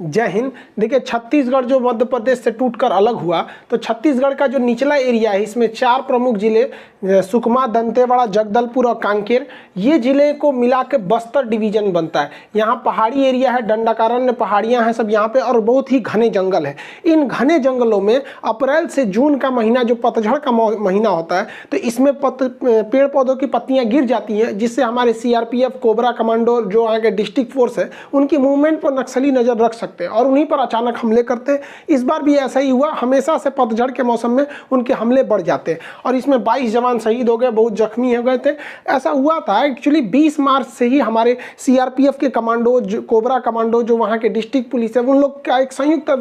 जय हिंद। देखिए, छत्तीसगढ़ जो मध्य प्रदेश से टूटकर अलग हुआ, तो छत्तीसगढ़ का जो निचला एरिया है इसमें 4 प्रमुख जिले सुकमा, दंतेवाड़ा, जगदलपुर और कांकेर, ये जिले को मिला के बस्तर डिवीजन बनता है। यहाँ पहाड़ी एरिया है, दंडकारण्य पहाड़ियाँ हैं सब यहाँ पे, और बहुत ही घने जंगल है। इन घने जंगलों में अप्रैल से जून का महीना जो पतझड़ का महीना होता है, तो इसमें पेड़ पौधों की पत्तियाँ गिर जाती हैं, जिससे हमारे CRPF, कोबरा कमांडो जो आगे डिस्ट्रिक्ट फोर्स है, उनकी मूवमेंट पर नक्सली नज़र रख सकते हैं और उन्हीं पर अचानक हमले करते हैं। इस बार भी ऐसा ही हुआ। हमेशा से पतझड़ के मौसम में उनके हमले बढ़ जाते हैं और इसमें 22 जवान शहीद हो गए, बहुत जख्मी हो गए थे। ऐसा हुआ था एक्चुअली 20 मार्च से ही हमारे CRPF के कमांडो, कोबरा कमांडो जो वहाँ के डिस्ट्रिक्ट पुलिस है, उन लोग का एक संयुक्त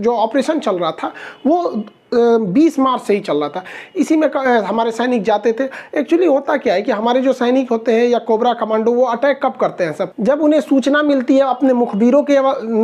जो ऑपरेशन चल रहा था वो 20 मार्च से ही चल रहा था। इसी में हमारे सैनिक जाते थे। एक्चुअली होता क्या है कि हमारे जो सैनिक होते हैं या कोबरा कमांडो, वो अटैक कब करते हैं सब, जब उन्हें सूचना मिलती है अपने मुखबिरों के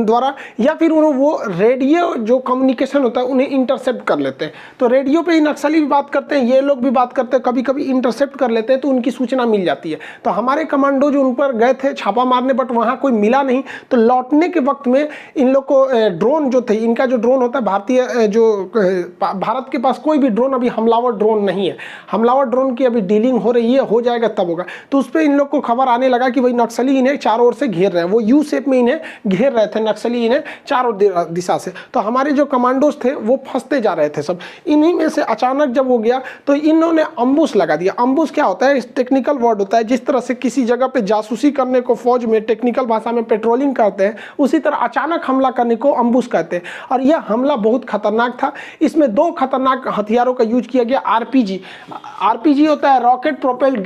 द्वारा, या फिर वो रेडियो जो कम्युनिकेशन होता है उन्हें इंटरसेप्ट कर लेते हैं। तो रेडियो पे ही नक्सली भी बात करते हैं, ये लोग भी बात करते हैं, कभी कभी इंटरसेप्ट कर लेते हैं, तो उनकी सूचना मिल जाती है। तो हमारे कमांडो जो उन पर गए थे छापा मारने, बट वहाँ कोई मिला नहीं। तो लौटने के वक्त में इन लोग को ड्रोन जो थे, इनका जो ड्रोन होता है भारतीय, जो भारत के पास कोई भी ड्रोन अभी हमलावर ड्रोन नहीं है। हमलावर ड्रोन की अभी डीलिंग हो रही है, हो जाएगा तब होगा। तो उस पर इन लोग को खबर आने लगा कि भाई नक्सली इन्हें चारों ओर से घेर रहे हैं। वो यू शेप में इन्हें घेर रहे थे नक्सली, इन्हें चारों दिशा से। तो हमारे जो कमांडोज थे वो फंसते जा रहे थे सब। इन्हीं में से अचानक जब हो गया तो इन्होंने अम्बुश लगा दिया। अम्बुश क्या होता है? टेक्निकल वर्ड होता है। जिस तरह से किसी जगह पे जासूसी करने को फौज में टेक्निकल भाषा में पेट्रोलिंग करते हैं, उसी तरह अचानक हमला करने को अम्बुश कहते हैं। और यह हमला बहुत खतरनाक था। इसमें 2 खतरनाक हथियारों का यूज किया गया। आरपीजी होता है, रॉकेट प्रोपेल्ड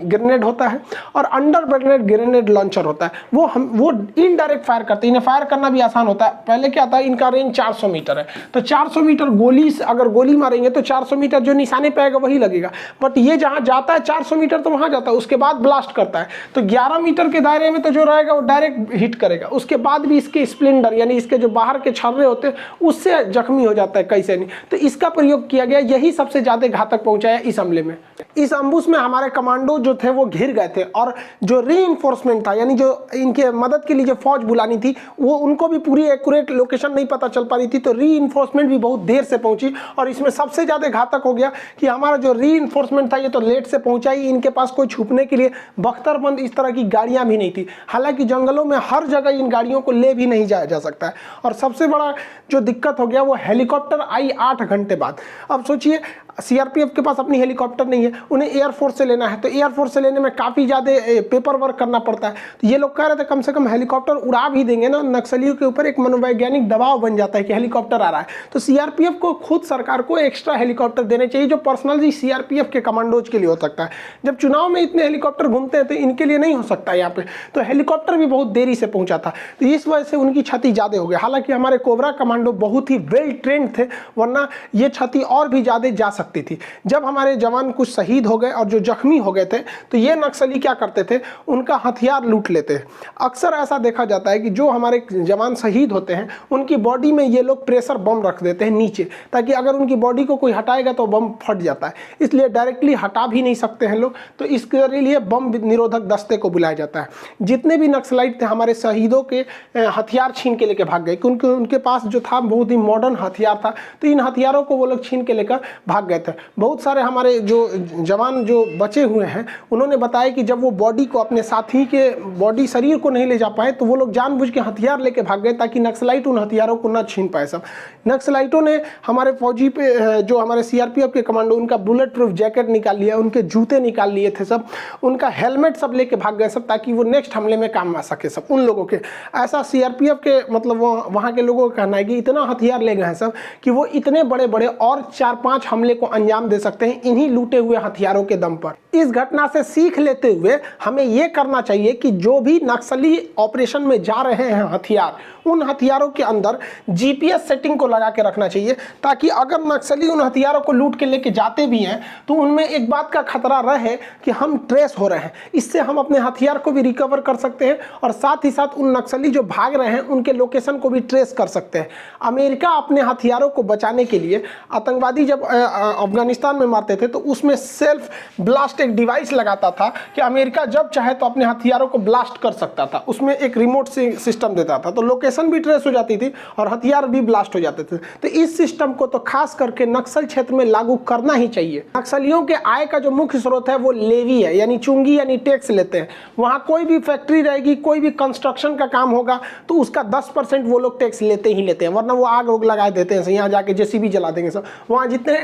ग्रेनेड होता है, और अंडर ग्रेनेड लॉन्चर होता है। वो इनडायरेक्ट फायर करते हैं। इन्हें फायर करना भी आसान होता है। पहले क्या था, इनका रेंज 400 मीटर है, तो 400 मीटर गोली से अगर गोली मारेंगे तो 400 मीटर जो निशाने पे आएगा वही लगेगा। बट ये जहां जाता है 400 मीटर तो वहां जाता है, उसके बाद ब्लास्ट करता है। तो 11 मीटर के दायरे में तो जो रहेगा वो डायरेक्ट हिट करेगा। उसके बाद भी इसके स्प्लेंडर यानी इसके जो बाहर के छर्रे होते हैं उससे जख्मी हो जाता है कई सैनिक। तो इसका प्रयोग किया गया, यही सबसे ज्यादा घातक पहुंचाया इस हमले में। इस अम्बुश में हमारे कमांडो जो थे वो घिर गए थे, और जो रीइंफोर्समेंट था यानी जो इनके मदद के लिए जो फौज बुलानी थी, वो उनको भी पूरी एक्यूरेट लोकेशन नहीं पता चल पा रही थी। तो रीइंफोर्समेंट भी बहुत देर से पहुंची, और इसमें सबसे ज्यादा घातक हो गया कि हमारा जो रीइंफोर्समेंट था ये तो लेट से पहुंचा ही। इनके पास कोई छुपने के लिए बख्तरबंद इस तरह की गाड़ियां भी नहीं थी। हालांकि जंगलों में हर जगह इन गाड़ियों को ले भी नहीं जाया जा सकता है। और सबसे बड़ा जो दिक्कत हो गया वो हेलीकॉप्टर आई 8 घंटे बाद। अब सोचिए, CRPF के पास अपनी हेलीकॉप्टर नहीं है, उन्हें एयरफोर्स से लेना है। तो एयरफोर्स से लेने में काफ़ी ज़्यादा पेपर वर्क करना पड़ता है। तो ये लोग कह रहे थे कम से कम हेलीकॉप्टर उड़ा भी देंगे ना, नक्सलियों के ऊपर एक मनोवैज्ञानिक दबाव बन जाता है कि हेलीकॉप्टर आ रहा है। तो CRPF को खुद सरकार को एक्स्ट्रा हेलीकॉप्टर देने चाहिए, जो पर्सनली CRPF के कमांडोज के लिए हो सकता है। जब चुनाव में इतने हेलीकॉप्टर घूमते हैं तो इनके लिए नहीं हो सकता यहाँ पे। तो हेलीकॉप्टर भी बहुत देरी से पहुंचा था, तो इस वजह से उनकी क्षति ज़्यादा हो गई। हालांकि हमारे कोबरा कमांडो बहुत ही वेल ट्रेंड थे, वरना ये क्षति और भी ज़्यादा जा सकती थी। जब हमारे जवान कुछ शहीद हो गए और जो जख्मी हो गए थे, तो ये नक्सली क्या करते थे, उनका हथियार लूट लेते हैं। अक्सर ऐसा देखा जाता है कि जो हमारे जवान शहीद होते हैं उनकी बॉडी में ये लोग प्रेशर बम रख देते हैं नीचे, ताकि अगर उनकी बॉडी को कोई हटाएगा तो बम फट जाता है। इसलिए डायरेक्टली हटा भी नहीं सकते हैं लोग, तो इसके लिए बम निरोधक दस्ते को बुलाया जाता है। जितने भी नक्सलाइट थे हमारे शहीदों के हथियार छीन के लेकर भाग गए, क्योंकि उनके पास जो था बहुत ही मॉडर्न हथियार था। तो इन हथियारों को वो लोग छीन के लेकर भाग गए थे। बहुत सारे हमारे जो जवान जो बचे हुए हैं उन्होंने बताया कि जब वो बॉडी को, अपने साथी के बॉडी शरीर को नहीं ले जा पाए, तो वो लोग जानबूझ के हथियार लेके भाग गए ताकि नक्सलाइट उन हथियारों को ना छीन पाए। सब नक्सलाइटों ने हमारे फौजी पे, जो हमारे CRPF के कमांडो, उनका बुलेट प्रूफ जैकेट निकाल लिया, उनके जूते निकाल लिए थे सब, उनका हेलमेट सब लेके भाग गए सब, ताकि वो नेक्स्ट हमले में काम आ सके सब उन लोगों के। ऐसा CRPF के मतलब वहाँ के लोगों का कहना है कि इतना हथियार ले गए हैं सब कि वो इतने बड़े बड़े और 4-5 हमले को अंजाम दे सकते हैं इन्हीं लूटे हुए हथियारों के दम पर। इस घटना से सीख लेते हुए हमें यह करना चाहिए कि जो भी नक्सली ऑपरेशन में जा रहे हैं हथियार, उन हथियारों के अंदर GPS सेटिंग को लगा के रखना चाहिए, ताकि अगर नक्सली उन हथियारों को लूट के लेके जाते भी हैं तो उनमें एक बात का खतरा रहे कि हम ट्रेस हो रहे हैं। इससे हम अपने हथियार को भी रिकवर कर सकते हैं और साथ ही साथ उन नक्सली जो भाग रहे हैं उनके लोकेशन को भी ट्रेस कर सकते हैं। अमेरिका अपने हथियारों को बचाने के लिए, आतंकवादी जब अफगानिस्तान में मारते थे तो उसमें सेल्फ ब्लास्ट एक डिवाइस लगाता था कि अमेरिका जब चाहे तो अपने हथियारों को ब्लास्ट कर सकता था। उसमें एक रिमोट सिस्टम देता था तो लोकेशन भी ट्रेस हो जाती थी और हथियार भी ब्लास्ट हो जाते थे। तो इस सिस्टम को तो खास करके नक्सल क्षेत्र में लागू करना ही चाहिए। नक्सलियों के आय का जो मुख्य स्रोत है वो लेवी है, यानी चुंगी यानी टैक्स लेते हैं। वहां कोई भी फैक्ट्री रहेगी, कोई भी कंस्ट्रक्शन का काम होगा तो उसका 10% वो लोग टैक्स लेते ही लेते हैं, वरना वो आग उग लगा देते हैं, यहाँ जाके जेसीबी जला देंगे सब। वहाँ जितने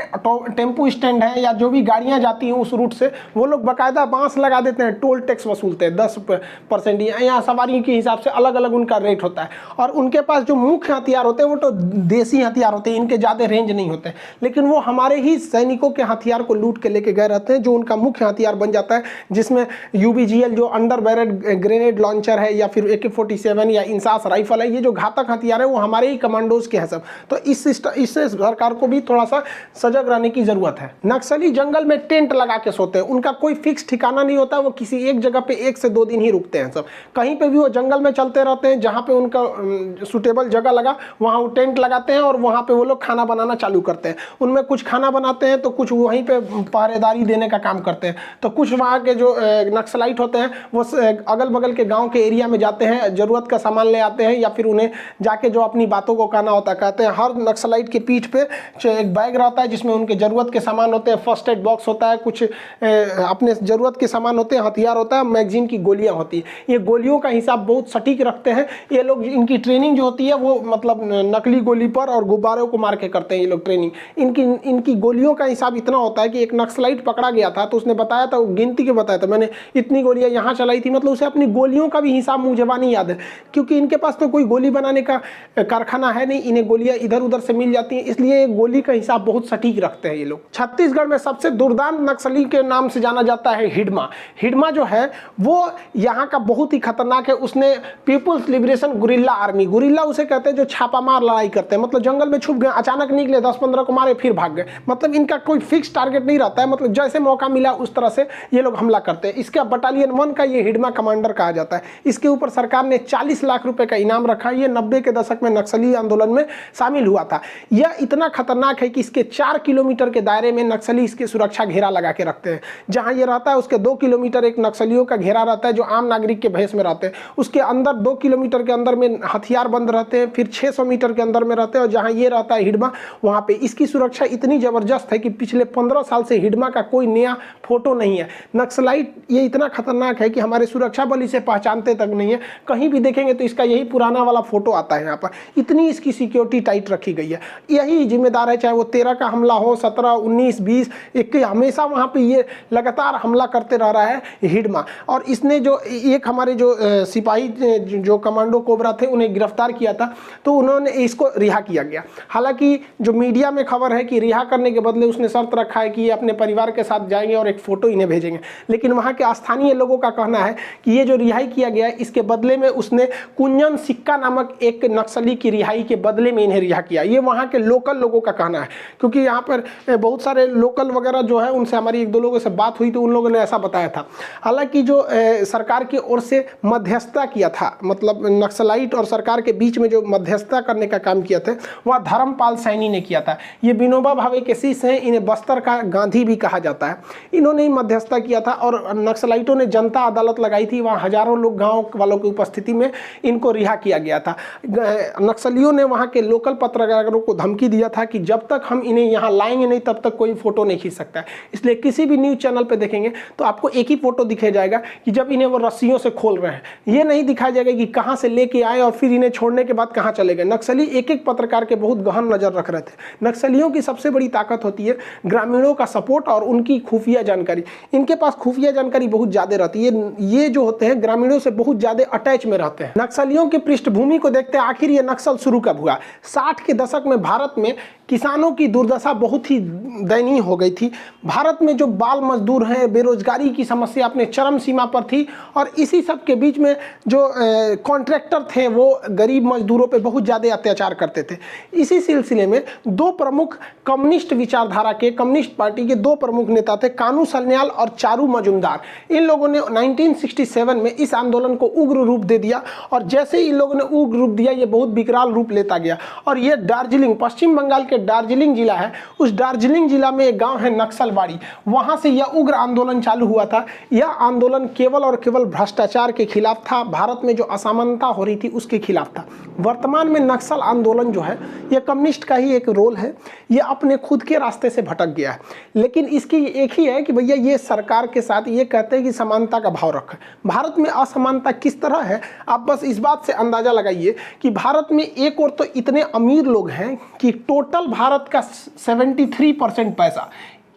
टेम्पो स्टैंड है या जो भी गाड़ियाँ जाती हैं उस रूट से वो लोग बाकायदा बांस लगा देते हैं, टोल टैक्स वसूलते हैं 10%। यहाँ सवारी के हिसाब से अलग अलग उनका रेट होता है। और उनके पास जो मुख्य हथियार होते हैं वो तो देसी हथियार होते हैं, इनके ज़्यादा रेंज नहीं होते, लेकिन वो हमारे ही सैनिकों के हथियार को लूट के लेके गए रहते हैं, जो उनका मुख्य हथियार बन जाता है, जिसमें यूबीजीएल जो अंडर बैरेट ग्रेनेड लॉन्चर है या फिर AK-47 या इंसास राइफल है, ये जो घातक हथियार है वो हमारे ही कमांडोज के हैं सब। तो इससे सरकार को भी थोड़ा सा सजग रहने की जरूरत है। नक्सली जंगल में टेंट लगा के सोते हैं, उनका कोई फिक्स ठिकाना नहीं होता, वो किसी एक जगह पे 1 से 2 दिन ही रुकते हैं सब। कहीं पे भी वो जंगल में चलते रहते हैं, जहाँ पे उनका सुटेबल जगह लगा वहाँ वो टेंट लगाते हैं और वहाँ पे वो लोग खाना बनाना चालू करते हैं। उनमें कुछ खाना बनाते हैं तो कुछ वहीं पे पहरेदारी देने का काम करते हैं। तो कुछ वहाँ के जो नक्सलाइट होते हैं वो अगल बगल के गाँव के एरिया में जाते हैं, ज़रूरत का सामान ले आते हैं या फिर उन्हें जाके जो अपनी बातों को कहना होता है कहते हैं। हर नक्सलाइट के पीठ पे एक बैग रहता है जिसमें उनके ज़रूरत के सामान होते हैं, फर्स्ट एड बॉक्स होता है, कुछ अपने ज़रूरत के सामान होते हैं, हथियार होता है, मैगजीन की गोलियाँ होती है। ये गोलियों का हिसाब बहुत सटीक रखते हैं ये लोग। इनकी ट्रेनिंग जो होती है वो मतलब नकली गोली पर और गुब्बारों को मार के करते हैं ये लोग ट्रेनिंग। इनकी गोलियों का हिसाब इतना होता है कि एक नक्सलाइट पकड़ा गया था तो उसने बताया था, गिनती के बताया था, मैंने इतनी गोलियां यहाँ चलाई थी, मतलब उसे अपनी गोलियों का भी हिसाब मुझे नहीं याद है, क्योंकि इनके पास तो कोई गोली बनाने का कारखाना है नहीं, इन्हें गोलियां इधर उधर से मिल जाती हैं, इसलिए गोली का हिसाब बहुत सटीक रखते हैं ये लोग। छत्तीसगढ़ में सबसे दुर्दांत नक्सली के नाम से जाना जाता है हिडमा। हिडमा जो है वो यहाँ का बहुत ही खतरनाक है। उसने People's Liberation guerrilla army, guerrilla उसे कहते हैं जो छापामार लड़ाई करते हैं, मतलब जंगल में छुप गए, अचानक निकले, 10-15 को मारे फिर भाग गए, मतलब इनका कोई फिक्स टारगेट नहीं रहता है, मतलब जैसे मौका मिला उस तरह से ये लोग हमला करते हैं। इसका बटालियन 1 का ये हिडमा कमांडर कहा जाता है। इसके ऊपर सरकार ने 40 लाख रुपए का इनाम रखा। ये 90 के दशक में नक्सली आंदोलन में शामिल हुआ था। यह इतना खतरनाक है कि इसके 4 किलोमीटर के दायरे में नक्सली इसकी सुरक्षा घेरा लगा के रखते हैं। जहां ये रहता है उसके 2 किलोमीटर एक नक्सलियों का घेरा रहता है जो आम नागरिक के भेष में रहते हैं। उसके अंदर 2 किलोमीटर के अंदर में हथियार बंद रहते हैं, फिर 600 मीटर के अंदर में रहते हैं। और जहां ये रहता है हिडमा, वहां पे इसकी सुरक्षा इतनी जबरदस्त है कि पिछले 15 साल से हिडमा का कोई नया फोटो नहीं है। नक्सलाइट ये इतना खतरनाक है कि हमारे सुरक्षा बल इसे पहचानते तक नहीं है। कहीं भी देखेंगे तो इसका यही पुराना वाला फोटो आता है यहाँ पर। इतनी इसकी सिक्योरिटी टाइट रखी गई है। यही जिम्मेदार है, चाहे वो 13 का हमला हो, 17, 19, 20, 21, हमेशा वहाँ पे ये लगातार हमला करते रह रहा है हिडमा। और इसने जो एक हमारे जो सिपाही जो कमांडो कोबरा थे उन्हें गिरफ्तार किया था तो उन्होंने इसको रिहा किया गया। हालांकि जो मीडिया में खबर है कि रिहा करने के बदले उसने शर्त रखा है कि ये अपने परिवार के साथ जाएंगे और एक फोटो इन्हें भेजेंगे। लेकिन वहाँ के स्थानीय लोगों का कहना है कि ये जो रिहाई किया गया है इसके बदले में उसने कुंजन सिक्का नामक एक नक्सली की रिहाई के बदले में इन्हें रिहा किया। ये वहाँ के लोकल लोगों का कहना है, क्योंकि यहाँ पर बहुत सारे लोकल वगैरह जो है उनसे हमारी 1-2 लोगों से बात हुई तो उन लोगों ने ऐसा बताया था। हालांकि जो सरकार की ओर से मध्यस्थता किया था, मतलब नक्सलाइट और सरकार के बीच में जो मध्यस्थता करने का काम किया था वह धर्मपाल सैनी ने किया था। ये विनोबा भावे के शिष्य हैं, इन्हें बस्तर का गांधी भी कहा जाता है। इन्होंने ही मध्यस्थता किया था और नक्सलाइटों ने जनता अदालत लगाई थी, वहाँ हजारों लोग गाँव वालों की उपस्थिति में इनको रिहा किया गया था। नक्सलियों ने वहाँ के लोकल पत्रकारों को धमकी दिया था कि जब तक हम इन्हें यहाँ लाएंगे नहीं तब तक कोई फोटो नहीं खींच सकता है। इसलिए किसी भी न्यूज़ चैनल पर देखेंगे तो आपको एक ही फोटो दिखाया जाएगा कि जब इन्हें वो रस्सियों से खोल रहे हैं। ये नहीं दिखाया जाएगा कि कहाँ से लेके आए और फिर इन्हें छोड़ने के बाद कहाँ चले गए। नक्सली एक एक पत्रकार के बहुत गहन नजर रख रहे थे। नक्सलियों की सबसे बड़ी ताकत होती है ग्रामीणों का सपोर्ट और उनकी खुफिया जानकारी। इनके पास खुफिया जानकारी बहुत ज़्यादा रहती है। ये जो होते हैं ग्रामीणों से बहुत ज़्यादा अटैच में रहते हैं। नक्सलियों की पृष्ठभूमि को देखते हैं आखिर ये नक्सल शुरू कब हुआ। 60 के दशक में भारत में किसानों की दुर्दशा बहुत ही दयनीय हो गई थी। भारत में जो बाल मजदूर हैं, बेरोजगारी की समस्या अपने चरम सीमा पर थी और इसी सब के बीच में जो कॉन्ट्रैक्टर थे वो गरीब मजदूरों पे बहुत ज़्यादा अत्याचार करते थे। इसी सिलसिले में 2 प्रमुख कम्युनिस्ट विचारधारा के, कम्युनिस्ट पार्टी के 2 प्रमुख नेता थे, कानू सन्याल और चारू मजुमदार। इन लोगों ने 1967 में इस आंदोलन को उग्र रूप दे दिया और जैसे ही इन लोगों ने उग्र रूप दिया ये बहुत विकराल रूप लेता गया और ये दार्जिलिंग, पश्चिम बंगाल के दार्जिलिंग जिला है, उस दार्जिलिंग जिला में एक गांव है नक्सलबाड़ी, वहां से यह उग्र आंदोलन चालू हुआ था। यह आंदोलन केवल और केवल भ्रष्टाचार के खिलाफ था, भारत में जो असमानता हो रही थी उसके खिलाफ था। वर्तमान में नक्सल आंदोलन जो है यह कम्युनिस्ट का ही एक रोल है, यह अपने खुद के रास्ते से भटक गया है। लेकिन इसकी एक ही है कि भैया ये सरकार के साथ ये कहते हैं कि समानता का भाव रखें। भारत में असमानता किस तरह है, आप बस इस बात से अंदाजा लगाइए कि भारत में एक और तो इतने अमीर लोग हैं कि टोटल भारत का 73% पैसा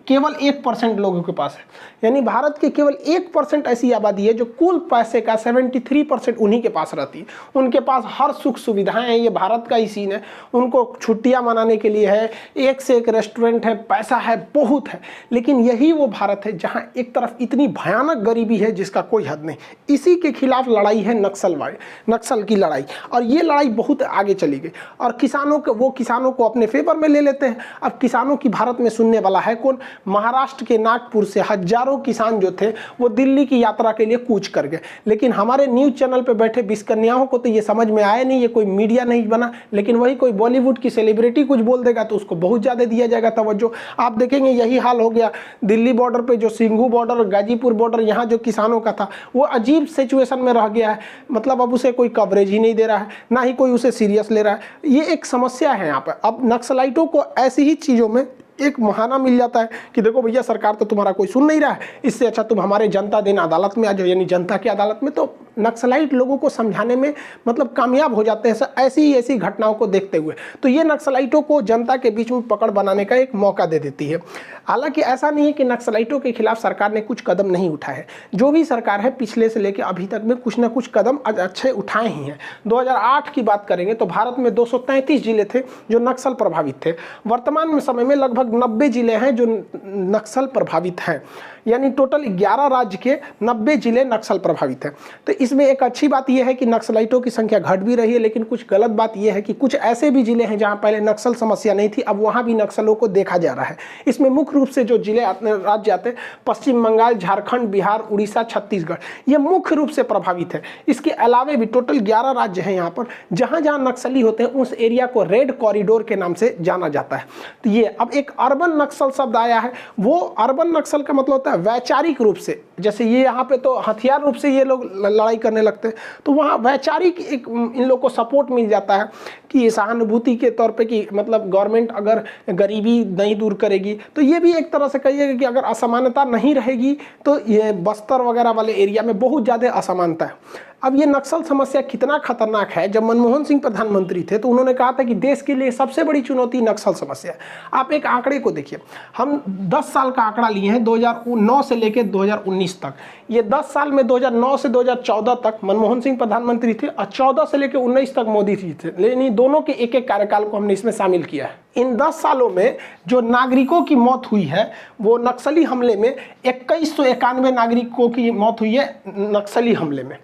केवल 1% लोगों के पास है। यानी भारत के केवल 1% ऐसी आबादी है जो कुल पैसे का 73% उन्हीं के पास रहती है। उनके पास हर सुख सुविधाएं हैं, ये भारत का ही सीन है। उनको छुट्टियां मनाने के लिए है, एक से एक रेस्टोरेंट है, पैसा है, बहुत है। लेकिन यही वो भारत है जहां एक तरफ इतनी भयानक गरीबी है जिसका कोई हद नहीं। इसी के खिलाफ लड़ाई है नक्सल की लड़ाई, और ये लड़ाई बहुत आगे चली गई। और किसानों को अपने फेवर में ले लेते हैं। अब किसानों की भारत में सुनने वाला है कौन? महाराष्ट्र के नागपुर से हजारों किसान जो थे वो दिल्ली की यात्रा के लिए कूच कर गए। लेकिन हमारे न्यूज चैनल पे बैठे बिस्कन्याओं को तो ये समझ में आया नहीं, ये कोई मीडिया नहीं बना। लेकिन वही कोई बॉलीवुड की सेलिब्रिटी कुछ बोल देगा तो उसको बहुत ज़्यादा दिया जाएगा तवज्जो। आप देखेंगे यही हाल हो गया दिल्ली बॉर्डर पे, जो सिंघू बॉर्डर, गाजीपुर बॉर्डर, यहाँ जो किसानों का था वो अजीब सिचुएशन में रह गया है। मतलब अब उसे कोई कवरेज ही नहीं दे रहा है, ना ही कोई उसे सीरियस ले रहा है। ये एक समस्या है यहाँ पर। अब नक्सलाइटों को ऐसी ही चीज़ों में एक बहाना मिल जाता है कि देखो भैया सरकार तो तुम्हारा कोई सुन नहीं रहा है, इससे अच्छा तुम हमारे जनता दिन अदालत में आ जाओ, यानी जनता की अदालत में। तो नक्सलाइट लोगों को समझाने में मतलब कामयाब हो जाते हैं ऐसी घटनाओं को देखते हुए। तो ये नक्सलाइटों को जनता के बीच में पकड़ बनाने का एक मौका दे देती है। हालांकि ऐसा नहीं है कि नक्सलाइटों के खिलाफ सरकार ने कुछ कदम नहीं उठाए हैं। जो भी सरकार है पिछले से लेकर अभी तक में कुछ ना कुछ कदम अच्छे उठाए ही हैं। 2008 की बात करेंगे तो भारत में 233 जिले थे जो नक्सल प्रभावित थे। वर्तमान में समय में लगभग 90 जिले हैं जो नक्सल प्रभावित हैं, यानी टोटल 11 राज्य के 90 जिले नक्सल प्रभावित हैं। तो इसमें एक अच्छी बात यह है कि नक्सलाइटों की संख्या घट भी रही है, लेकिन कुछ गलत बात यह है कि कुछ ऐसे भी जिले हैं जहां पहले नक्सल समस्या नहीं थी, अब वहां भी नक्सलों को देखा जा रहा है। इसमें मुख्य रूप से जो जिले राज्य आते हैं पश्चिम बंगाल, झारखंड, बिहार, उड़ीसा, छत्तीसगढ़, ये मुख्य रूप से प्रभावित है। इसके अलावा भी टोटल 11 राज्य हैं यहाँ पर जहाँ जहाँ नक्सली होते हैं उस एरिया को रेड कॉरिडोर के नाम से जाना जाता है। तो ये अब एक अर्बन नक्सल शब्द आया है। वो अर्बन नक्सल का मतलब होता है वैचारिक रूप से, जैसे ये यहाँ पे तो हथियार रूप से ये लोग लड़ाई करने लगते हैं, तो वहाँ वैचारिक एक इन लोग को सपोर्ट मिल जाता है कि सहानुभूति के तौर पे कि मतलब गवर्नमेंट अगर गरीबी नहीं दूर करेगी तो ये भी एक तरह से कहिएगा कि अगर असमानता नहीं रहेगी तो ये बस्तर वगैरह वाले एरिया में बहुत ज़्यादा असमानता है। अब ये नक्सल समस्या कितना खतरनाक है, जब मनमोहन सिंह प्रधानमंत्री थे तो उन्होंने कहा था कि देश के लिए सबसे बड़ी चुनौती नक्सल समस्या है। आप एक आंकड़े को देखिए, हम 10 साल का आंकड़ा लिए हैं 2009 से लेकर 2019 तक। ये 10 साल में 2009 से 2014 तक मनमोहन सिंह प्रधानमंत्री थे और 14 से लेकर 19 तक मोदी जी थे, लेकिन दोनों के एक एक कार्यकाल को हमने इसमें शामिल किया है। इन 10 सालों में जो नागरिकों की मौत हुई है वो नक्सली हमले में 2191 नागरिकों की मौत हुई है नक्सली हमले में,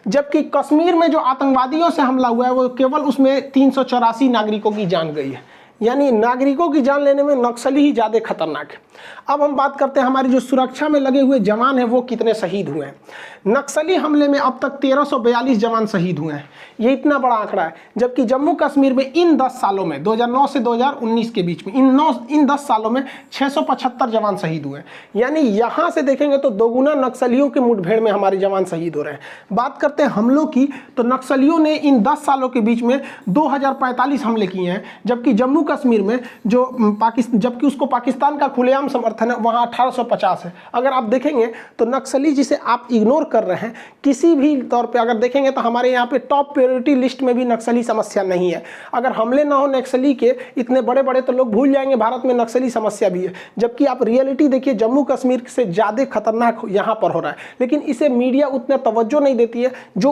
जबकि कश्मीर में जो आतंकवादियों से हमला हुआ है वो केवल उसमें 384 नागरिकों की जान गई है। यानी नागरिकों की जान लेने में नक्सली ही ज़्यादा खतरनाक है। अब हम बात करते हैं हमारी जो सुरक्षा में लगे हुए जवान हैं वो कितने शहीद हुए हैं। नक्सली हमले में अब तक 1342 जवान शहीद हुए हैं, ये इतना बड़ा आंकड़ा है। जबकि जम्मू कश्मीर में इन 10 सालों में 2009 से 2019 के बीच में इन 10 सालों में 675 जवान शहीद हुए हैं। यानी यहाँ से देखेंगे तो दोगुना नक्सलियों के मुठभेड़ में हमारे जवान शहीद हो रहे हैं। बात करते हैं हमलों की, तो नक्सलियों ने इन 10 सालों के बीच में 2045 हमले किए हैं, जबकि जम्मू कश्मीर में जबकि उसको पाकिस्तान का खुलेआम समर्थन है वहाँ 1850 है। अगर आप देखेंगे तो नक्सली जिसे आप इग्नोर कर रहे हैं किसी भी तौर पे अगर देखेंगे तो हमारे यहाँ पे टॉप प्रायोरिटी लिस्ट में भी नक्सली समस्या नहीं है। अगर हमले ना हो नक्सली के इतने बड़े बड़े तो लोग भूल जाएंगे भारत में नक्सली समस्या भी है, जबकि आप रियलिटी देखिए जम्मू कश्मीर से ज़्यादा खतरनाक यहाँ पर हो रहा है। लेकिन इसे मीडिया उतना तवज्जो नहीं देती है जो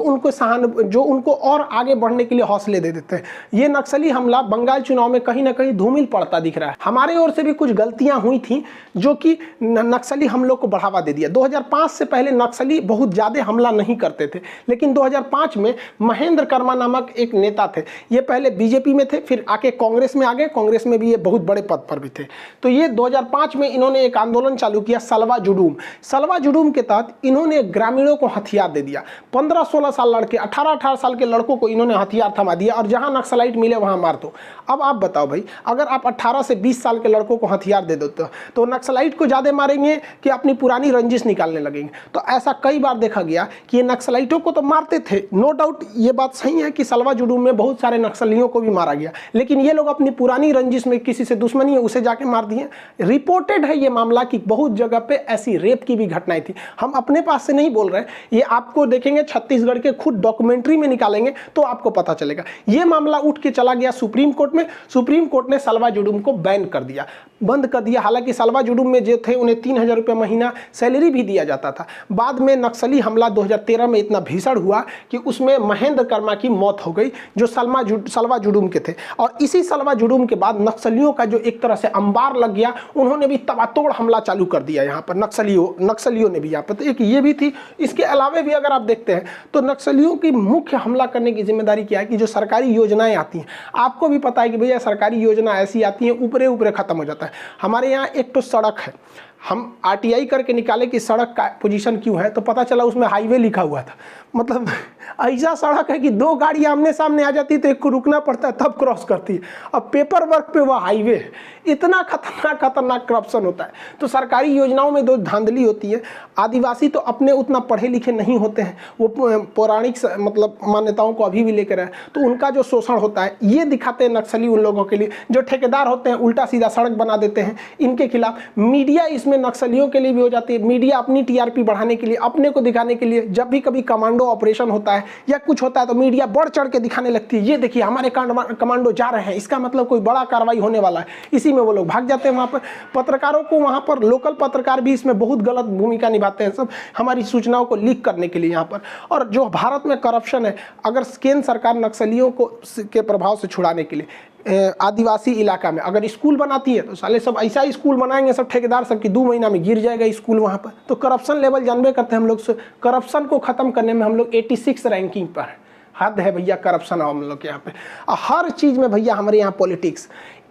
उनको और आगे बढ़ने के लिए हौसले दे देते हैं। ये नक्सली हमला बंगाल चुनाव में कहीं ना कहीं धूमिल पड़ता दिख रहा है। हमारे ओर से भी कुछ गलतियां हुई थी जो कि नक्सली हमलों को बढ़ावा दे दिया। 2005 से पहले नक्सली बहुत कुछ ज़्यादा हमला नहीं करते थे। लेकिन 2005 में महेंद्र कर्मा नामक एक नेता थे, ये पहले बीजेपी में थे, फिर आके कांग्रेस में आ गए, कांग्रेस में भी ये बहुत बड़े पद पर भी थे। तो ये 2005 में इन्होंने एक आंदोलन चालू किया, सलवा जुडूम। सलवा जुडूम के तहत इन्होंने ग्रामीणों को हथियार दे दिया। 15-16 साल लड़के, 18-18 साल के लड़कों को इन्होंने हथियार थमा दिया और जहां नक्सलाइट मिले वहां मार दो। अब आप बताओ भाई, अगर आप 18 से 20 साल के लड़कों को हथियार दे दो तो नक्सलाइट को ज़्यादा मारेंगे कि अपनी पुरानी रंजिश निकालने लगेंगे? तो ऐसा कई बार देखा गया कि ये नक्सलाइटों को तो मारते थे, नो डाउट ये बात सही है कि सलवा जुडूम में बहुत सारे नक्सलियों को भी मारा गया, लेकिन ये लोग अपनी पुरानी रंजिश में किसी से दुश्मनी है उसे जाके मार दिए। रिपोर्टेड है ये मामला कि बहुत जगह पे ऐसी रेप की भी घटनाएं थी। हम अपने पास से नहीं बोल रहे, ये आपको देखेंगे छत्तीसगढ़ के खुद डॉक्यूमेंट्री में निकालेंगे तो आपको पता चलेगा। ये मामला उठ के चला गया सुप्रीम कोर्ट में, सुप्रीम कोर्ट ने सलवा जुडूम को बैन कर दिया, बंद कर दिया। हालांकि सलवा जुडूम में जो थे उन्हें 3000 रुपये महीना सैलरी भी दिया जाता था। बाद में नक्सली हमला 2013 में इतना भीषण हुआ कि उसमें महेंद्र कर्मा की मौत हो गई, जो सलवा जुडूम के थे। और इसी सलवा जुडूम के बाद नक्सलियों का जो एक तरह से अंबार लग गया, उन्होंने भी तबातोड़ हमला चालू कर दिया यहाँ पर, नक्सलियों ने भी यहाँ पर। तो एक ये भी थी। इसके अलावा भी अगर आप देखते हैं तो नक्सलियों की मुख्य हमला करने की जिम्मेदारी क्या है कि जो सरकारी योजनाएं आती हैं, आपको भी पता है कि भैया सरकारी योजना ऐसी आती है ऊपरे ऊपरे खत्म हो जाता है। हमारे यहाँ एक तो सड़क है, हम आरटीआई करके निकाले कि सड़क का पोजीशन क्यों है, तो पता चला उसमें हाईवे लिखा हुआ था। मतलब ऐसा सड़क है कि 2 गाड़ी आमने सामने आ जाती है तो एक को रुकना पड़ता है तब क्रॉस करती है। अब पेपर वर्क पे वह हाईवे है। इतना खतरनाक करप्शन होता है। तो सरकारी योजनाओं में दो धांधली होती है। आदिवासी तो अपने उतना पढ़े लिखे नहीं होते हैं, वो पौराणिक मतलब मान्यताओं को अभी भी लेकर है, तो उनका जो शोषण होता है ये दिखाते हैं नक्सली उन लोगों के लिए। जो ठेकेदार होते हैं उल्टा सीधा सड़क बना देते हैं इनके खिलाफ। मीडिया इसमें नक्सलियों के लिए भी हो जाती है। मीडिया अपनी टीआरपी बढ़ाने के लिए, अपने को दिखाने के लिए, जब भी कभी कमांडो ऑपरेशन होता है या कुछ होता है तो मीडिया बढ़ चढ़ के दिखाने लगती है, ये देखिए हमारे कमांडो जा रहे हैं, इसका मतलब कोई बड़ा कार्रवाई होने वाला है। इसी में वो लोग भाग जाते हैं। वहाँ पर पत्रकारों को, वहाँ पर लोकल पत्रकार भी इसमें बहुत गलत भूमिका निभाते हैं, सब हमारी सूचनाओं को लीक करने के लिए यहाँ पर। और जो भारत में करप्शन है, अगर केंद्र सरकार नक्सलियों को के प्रभाव से छुड़ाने के लिए आदिवासी इलाका में अगर स्कूल बनाती है तो साले सब ऐसा स्कूल बनाएंगे, सब ठेकेदार सबकी 2 महीना में गिर जाएगा स्कूल वहाँ पर। तो करप्शन लेवल जानबे करते हैं हम लोग। करप्शन को ख़त्म करने में हम लोग 86 रैंकिंग पर है। हद है भैया करप्शन हम लोग के यहाँ पे। हर चीज़ में भैया हमारे यहाँ पॉलिटिक्स।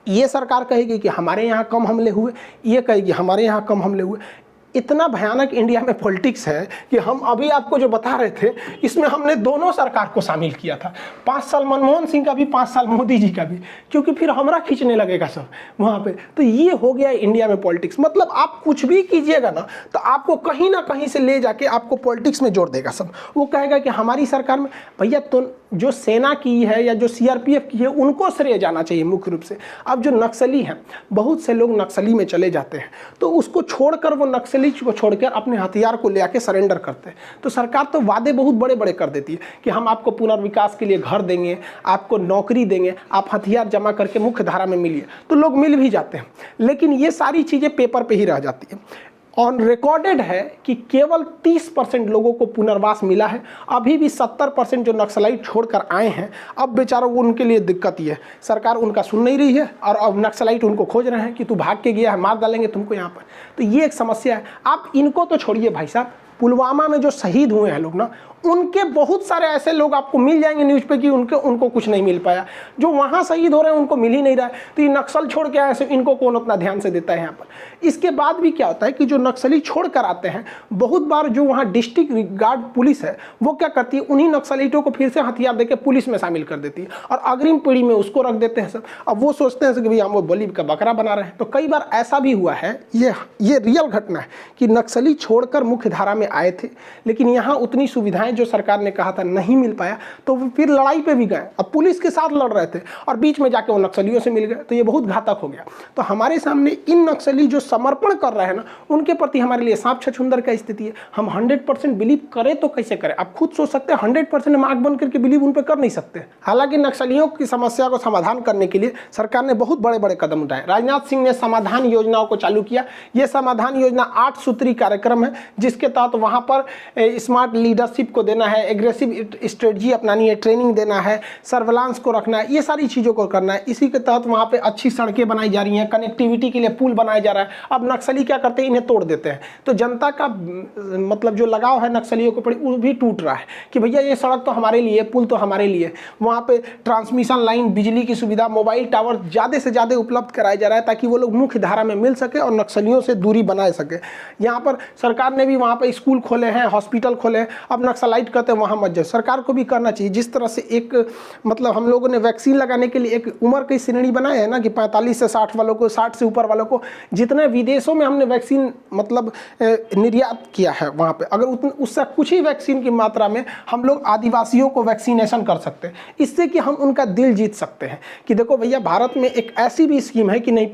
ये सरकार कहेगी कि हमारे यहाँ कम हमले हुए, ये कहेगी हमारे यहाँ कम हमले हुए। इतना भयानक इंडिया में पॉलिटिक्स है कि हम अभी आपको जो बता रहे थे इसमें हमने दोनों सरकार को शामिल किया था। 5 साल मनमोहन सिंह का भी, 5 साल मोदी जी का भी, क्योंकि फिर हमरा खींचने लगेगा सब वहाँ पे। तो ये हो गया इंडिया में पॉलिटिक्स। मतलब आप कुछ भी कीजिएगा ना तो आपको कहीं ना कहीं से ले जाके आपको पॉलिटिक्स में जोड़ देगा सब। वो कहेगा कि हमारी सरकार में, भैया तो जो सेना की है या जो सीआरपीएफ की है उनको श्रेय जाना चाहिए मुख्य रूप से। अब जो नक्सली हैं, बहुत से लोग नक्सली में चले जाते हैं तो उसको छोड़कर, वो नक्सली को छोड़कर अपने हथियार को ले आके सरेंडर करते हैं। तो सरकार तो वादे बहुत बड़े बड़े कर देती है कि हम आपको पुनर्विकास के लिए घर देंगे, आपको नौकरी देंगे, आप हथियार जमा करके मुख्य धारा में मिलिए। तो लोग मिल भी जाते हैं, लेकिन ये सारी चीज़ें पेपर पे ही रह जाती है। ऑन रिकॉर्डेड है कि केवल 30% लोगों को पुनर्वास मिला है। अभी भी 70% जो नक्सलाइट छोड़कर आए हैं, अब बेचारों को उनके लिए दिक्कत ये है, सरकार उनका सुन नहीं रही है और अब नक्सलाइट उनको खोज रहे हैं कि तू भाग के गया है, मार डालेंगे तुमको यहाँ पर। तो ये एक समस्या है। आप इनको तो छोड़िए भाई साहब, पुलवामा में जो शहीद हुए हैं लोग ना, उनके बहुत सारे ऐसे लोग आपको मिल जाएंगे न्यूज़ पे कि उनको कुछ नहीं मिल पाया। जो वहाँ शहीद हो रहे हैं उनको मिल ही नहीं रहा है। तो ये नक्सल छोड़ के आए, इनको कौन उतना ध्यान से देता है यहाँ पर। इसके बाद भी क्या होता है कि जो नक्सली छोड़ कर आते हैं, बहुत बार जो वहाँ डिस्ट्रिक्ट गार्ड पुलिस है वो क्या करती है, उन्हीं नक्सलिटों को फिर से हथियार देकर पुलिस में शामिल कर देती है और अग्रिम पीढ़ी में उसको रख देते हैं सब। अब वो सोचते हैं कि भाई हम वो बलि का बकरा बना रहे हैं। तो कई बार ऐसा भी हुआ है, ये रियल घटना है कि नक्सली छोड़कर मुख्य धारा में आए थे, लेकिन यहाँ उतनी सुविधाएं जो सरकार ने कहा था नहीं मिल पाया, तो फिर लड़ाई पे भी गए। अब पुलिस के साथ लड़ रहे थे और बीच में जाके वो नक्सलियों से मिल गए, तो ये बहुत घातक हो गया। तो हमारे सामने इन नक्सली जो समर्पण कर रहे हैं ना, उनके प्रति हमारे लिए सांप छछूंदर का स्थिति है। हम 100% बिलीव करें तो कैसे करें? आप खुद सोच सकते हैं 100% हम आंख बंद करके बिलीव उन पर कर नहीं सकते। हालांकि नक्सलियों की समस्या को समाधान करने के लिए सरकार ने बहुत बड़े बड़े कदम उठाए। राजनाथ सिंह ने समाधान योजनाओं को चालू किया। ये समाधान योजना 8 सूत्री कार्यक्रम है, जिसके तहत वहां पर स्मार्ट लीडरशिप को देना है, एग्रेसिव स्ट्रेटजी अपनानी है, ट्रेनिंग देना है, सर्विलांस को रखना है, ये सारी चीज़ों को करना है। इसी के तहत वहाँ पे अच्छी सड़कें बनाई जा रही हैं, कनेक्टिविटी के लिए पुल बनाया जा रहा है। अब नक्सली क्या करते हैं, इन्हें तोड़ देते हैं, तो जनता का मतलब जो लगाव है नक्सलियों के प्रति वो भी टूट रहा है कि भैया ये सड़क तो हमारे लिए, पुल तो हमारे लिए। वहाँ पे ट्रांसमिशन लाइन, बिजली की सुविधा, मोबाइल टावर ज़्यादा से ज़्यादा उपलब्ध कराया जा रहा है ताकि वो लोग मुख्य धारा में मिल सके और नक्सलियों से दूरी बना सके। यहाँ पर सरकार ने भी वहाँ पर स्कूल खोले हैं, हॉस्पिटल खोले हैं। अब नक्सलाइट कहते हैं वहाँ मत जाओ, सरकार को भी करना चाहिए। जिस तरह से एक मतलब हम लोगों ने वैक्सीन लगाने के लिए एक उम्र की श्रेणी बनाई है ना कि 45 से 60 वालों को, 60 से ऊपर वालों को, जितने विदेशों में हमने वैक्सीन मतलब निर्यात किया है वहाँ पे, अगर उससे कुछ ही वैक्सीन की मात्रा में हम लोग आदिवासियों को वैक्सीनेशन कर सकते हैं, इससे कि हम उनका दिल जीत सकते हैं कि देखो भैया भारत में एक ऐसी भी स्कीम है कि नहीं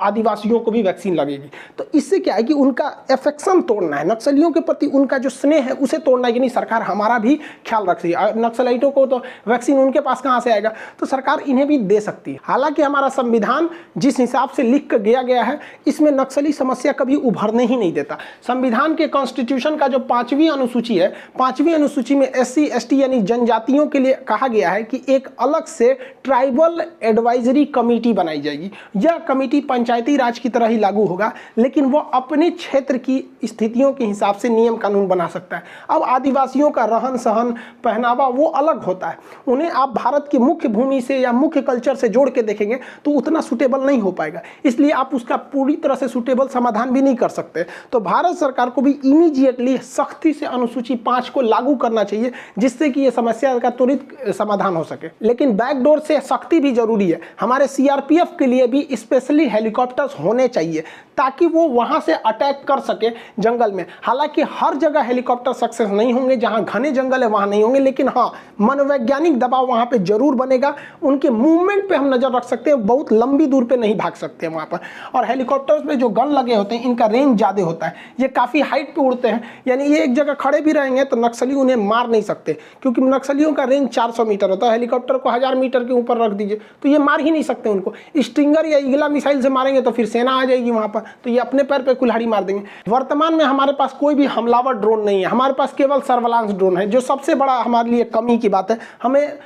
आदिवासियों को भी वैक्सीन लगेगी। तो इससे क्या है कि उनका एफेक्शन तोड़ना है, नक्सलियों के प्रति उनका जो स्नेह है उसे तोड़ना है कि नहीं सरकार हमारा भी ख्याल रख रही है। नक्सलाइटों को तो वैक्सीन उनके पास कहाँ से आएगा, तो सरकार इन्हें भी दे सकती है। हालांकि हमारा संविधान जिस हिसाब से लिख कर गया है इसमें नक्सली समस्या कभी उभरने ही नहीं देता। संविधान के कॉन्स्टिट्यूशन का जो 5वीं अनुसूची है, 5वीं अनुसूची में SC ST यानी जनजातियों के लिए कहा गया है कि एक अलग से ट्राइबल एडवाइजरी कमेटी बनाई जाएगी। यह कमेटी पंचायती राज की तरह ही लागू होगा, लेकिन वो अपने क्षेत्र की स्थितियों के हिसाब से नियम कानून बना सकता है। अब आदिवासियों का रहन सहन, पहनावा वो अलग होता है, उन्हें आप भारत की मुख्य भूमि से या मुख्य कल्चर से जोड़ के देखेंगे तो उतना सुटेबल नहीं हो पाएगा, इसलिए आप उसका पूरी तरह से सुटेबल समाधान भी नहीं कर सकते। तो भारत सरकार को भी इमीडिएटली सख्ती से अनुसूची 5 को लागू करना चाहिए जिससे कि ये समस्या का त्वरित समाधान हो सके। लेकिन बैकडोर से सख्ती भी जरूरी है। हमारे CRPF के लिए भी स्पेशली हेलीकॉप्टर्स होने चाहिए ताकि वो वहां से अटैक कर सके जंगल में। हालांकि हर जगह हेलीकॉप्टर सक्सेस नहीं होंगे, जहां घने जंगल है वहां नहीं होंगे, लेकिन हाँ मनोवैज्ञानिक दबाव वहां पे जरूर बनेगा। उनके मूवमेंट पे हम नजर रख सकते हैं, बहुत लंबी दूर पे नहीं भाग सकते वहां पर। और हेलीकॉप्टर्स में जो गन लगे होते हैं इनका रेंज ज्यादा होता है, ये काफी हाइट पे उड़ते हैं, यानी ये एक जगह खड़े भी रहेंगे तो नक्सली उन्हें मार नहीं सकते क्योंकि नक्सलियों का रेंज 400 मीटर होता है। हेलीकॉप्टर को 1000 मीटर के ऊपर रख दीजिए तो ये मार ही नहीं सकते उनको। स्टिंगर या ईगला मिसाइल से मारेंगे तो फिर सेना आ जाएगी वहां पर, तो ये अपने पैर पे कुल्हाड़ी मार देंगे। वर्तमान में हमारे पास कोई भी हमलावर ड्रोन नहीं है, हमारे पास केवल सर्विलांस ड्रोन है, जो सबसे बड़ा हमारे लिए कमी की बात है। हमें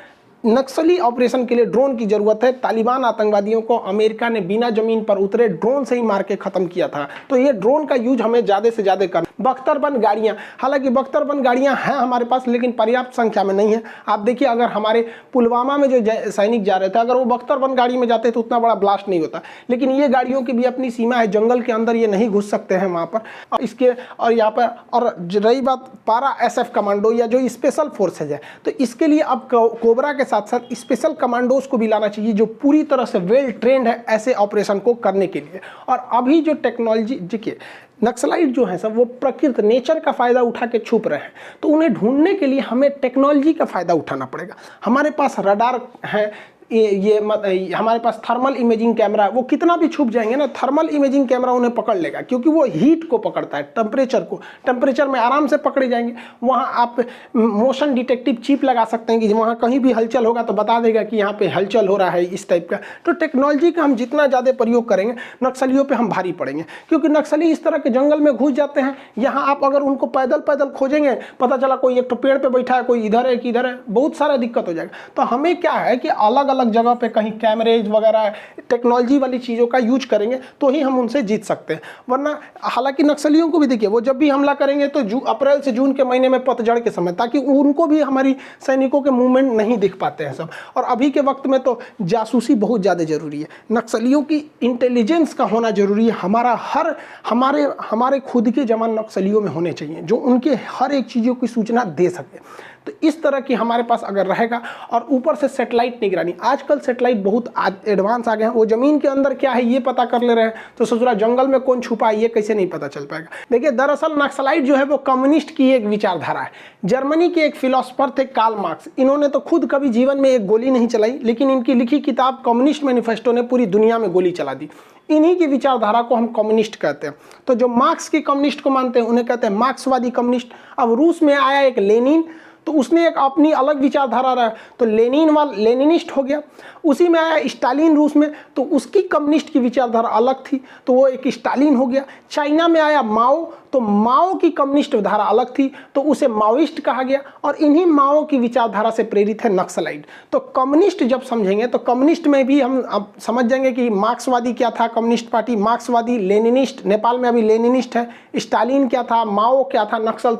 नक्सली ऑपरेशन के लिए ड्रोन की जरूरत है। तालिबान आतंकवादियों को अमेरिका ने बिना जमीन पर उतरे ड्रोन से ही मार के खत्म किया था, तो ये ड्रोन का यूज हमें ज्यादा से ज्यादा करना। बख्तरबंद गाड़ियां, हालांकि बख्तरबंद गाड़ियां हैं हमारे पास लेकिन पर्याप्त संख्या में नहीं है। आप देखिए अगर हमारे पुलवामा में जो सैनिक जा रहे थे अगर वो बख्तरबंद गाड़ी में जाते तो उतना बड़ा ब्लास्ट नहीं होता, लेकिन ये गाड़ियों की भी अपनी सीमा है, जंगल के अंदर ये नहीं घुस सकते हैं वहाँ पर। और इसके और यहाँ पर और रही बात पारा SF कमांडो या जो स्पेशल फोर्सेज है, तो इसके लिए अब कोबरा के साथ साथ स्पेशल कमांडोज को भी लाना चाहिए जो पूरी तरह से वेल ट्रेंड है ऐसे ऑपरेशन को करने के लिए। और अभी जो टेक्नोलॉजी देखिए नक्सलाइट जो है सब वो प्रकृति नेचर का फायदा उठा के छुप रहे हैं, तो उन्हें ढूंढने के लिए हमें टेक्नोलॉजी का फायदा उठाना पड़ेगा। हमारे पास रडार है, हमारे पास थर्मल इमेजिंग कैमरा है, वो कितना भी छुप जाएंगे ना थर्मल इमेजिंग कैमरा उन्हें पकड़ लेगा क्योंकि वो हीट को पकड़ता है, टेम्परेचर को, टेम्परेचर में आराम से पकड़े जाएंगे। वहाँ आप मोशन डिटेक्टिव चिप लगा सकते हैं कि वहाँ कहीं भी हलचल होगा तो बता देगा कि यहाँ पे हलचल हो रहा है इस टाइप का। तो टेक्नोलॉजी का हम जितना ज़्यादा प्रयोग करेंगे नक्सलियों पर हम भारी पड़ेंगे, क्योंकि नक्सली इस तरह के जंगल में घुस जाते हैं। यहाँ आप अगर उनको पैदल पैदल खोजेंगे पता चला कोई एक तो पेड़ पर बैठा है, कोई इधर है कि इधर है, बहुत सारा दिक्कत हो जाएगा। तो हमें क्या है कि अलग अलग जगह पे कहीं कैमरेज वगैरह टेक्नोलॉजी वाली चीज़ों का यूज करेंगे तो ही हम उनसे जीत सकते हैं। वरना हालांकि नक्सलियों को भी देखिए वो जब भी हमला करेंगे तो अप्रैल से जून के महीने में पतझड़ के समय, ताकि उनको भी हमारी सैनिकों के मूवमेंट नहीं दिख पाते हैं सब। और अभी के वक्त में तो जासूसी बहुत ज़्यादा जरूरी है, नक्सलियों की इंटेलिजेंस का होना जरूरी है। हमारे खुद के जवान नक्सलियों में होने चाहिए जो उनके हर एक चीज़ों की सूचना दे सके। तो इस तरह की हमारे पास अगर रहेगा, और ऊपर से सैटेलाइट निगरानी, आजकल सैटेलाइट बहुत एडवांस आ गए हैं, वो जमीन के अंदर क्या है ये पता कर ले रहे हैं, तो ससुरा जंगल में कौन छुपा है ये कैसे नहीं पता चल पाएगा। देखिए दरअसल नक्सलाइट जो है वो कम्युनिस्ट की एक विचारधारा है। जर्मनी के एक फिलोसफर थे कार्ल मार्क्स, इन्होंने तो खुद कभी जीवन में एक गोली नहीं चलाई, लेकिन इनकी लिखी किताब कम्युनिस्ट मैनिफेस्टो ने पूरी दुनिया में गोली चला दी। इन्हीं की विचारधारा को हम कम्युनिस्ट कहते हैं। तो जो मार्क्स की कम्युनिस्ट को मानते हैं उन्हें कहते हैं मार्क्सवादी कम्युनिस्ट। अब रूस में आया एक लेनिन, तो उसने एक अपनी अलग विचारधारा रहा, तो लेनिनिस्ट हो गया। उसी में आया स्टालिन रूस में, तो उसकी कम्युनिस्ट की विचारधारा अलग थी, तो वो एक स्टालिन हो गया। चाइना में आया माओ, तो माओ की कम्युनिस्ट धारा अलग थी, तो उसे माओइस्ट कहा गया। और इन्हीं माओ की विचारधारा से प्रेरित है नक्सलाइट। तो कम्युनिस्ट जब समझेंगे तो कम्युनिस्ट में भी हम अब समझ जाएंगे कि मार्क्सवादी क्या था, कम्युनिस्ट पार्टी मार्क्सवादी, लेनिनिस्ट, नेपाल में अभी लेनिनिस्ट है, स्टालिन क्या था, माओ क्या था, नक्सल